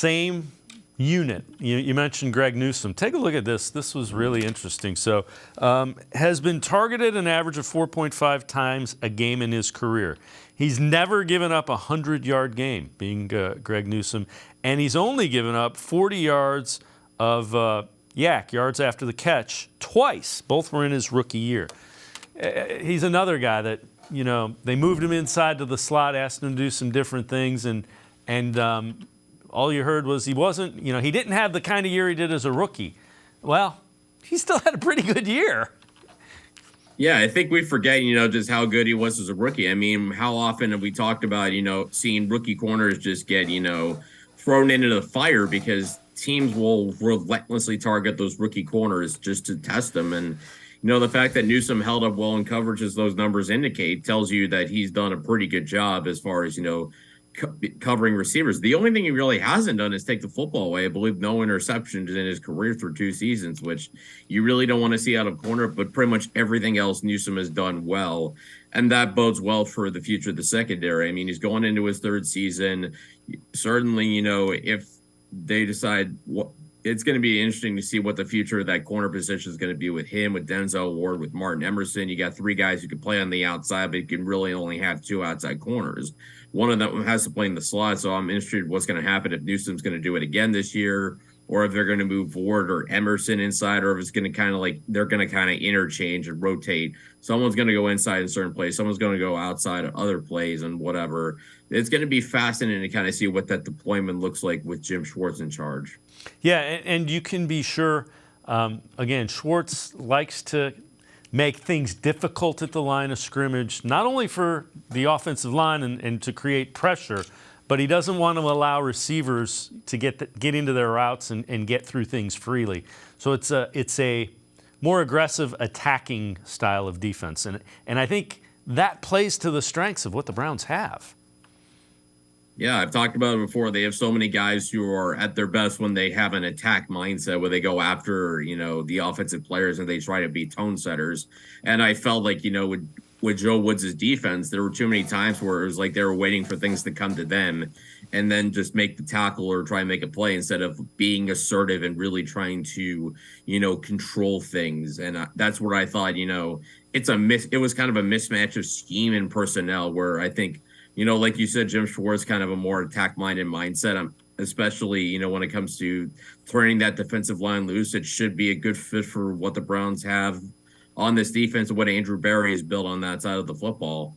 same unit. You mentioned Greg Newsome. Take a look at this. This was really interesting. So, has been targeted an average of 4.5 times a game in his career. He's never given up a 100-yard game, being Greg Newsome, and he's only given up 40 yards of yards after the catch twice. Both were in his rookie year. He's another guy that, they moved him inside to the slot, asked him to do some different things, and all you heard was he wasn't, he didn't have the kind of year he did as a rookie. Well, he still had a pretty good year. Yeah, I think we forget, just how good he was as a rookie. I mean, how often have we talked about, seeing rookie corners just get, thrown into the fire because teams will relentlessly target those rookie corners just to test them. And, the fact that Newsome held up well in coverage, as those numbers indicate, tells you that he's done a pretty good job as far as, covering receivers. The only thing he really hasn't done is take the football away. I believe no interceptions in his career through 2 seasons, which you really don't want to see out of corner, but pretty much everything else Newsome has done well. And that bodes well for the future of the secondary. I mean, he's going into his 3rd season. Certainly, if they decide it's going to be interesting to see what the future of that corner position is going to be with him, with Denzel Ward, with Martin Emerson. You got 3 guys who can play on the outside, but you can really only have 2 outside corners. One of them has to play in the slot, so I'm interested in what's going to happen if Newsome's going to do it again this year, or if they're going to move Ward or Emerson inside, or if it's going to kind of they're going to kind of interchange and rotate. Someone's going to go inside in certain plays, someone's going to go outside of other plays and whatever. It's going to be fascinating to kind of see what that deployment looks like with Jim Schwartz in charge. Yeah, and you can be sure, again, Schwartz likes to make things difficult at the line of scrimmage, not only for the offensive line and to create pressure, but he doesn't want to allow receivers to get into their routes and get through things freely. So it's a more aggressive attacking style of defense, and I think that plays to the strengths of what the Browns have. Yeah, I've talked about it before. They have so many guys who are at their best when they have an attack mindset, where they go after, the offensive players and they try to be tone setters. And I felt like, with Joe Woods' defense, there were too many times where it was like they were waiting for things to come to them and then just make the tackle or try and make a play instead of being assertive and really trying to, control things. And that's where I thought, it was kind of a mismatch of scheme and personnel, where I think, like you said, Jim Schwartz kind of a more attack-minded mindset, especially, when it comes to turning that defensive line loose. It should be a good fit for what the Browns have on this defense and what Andrew Berry has built on that side of the football.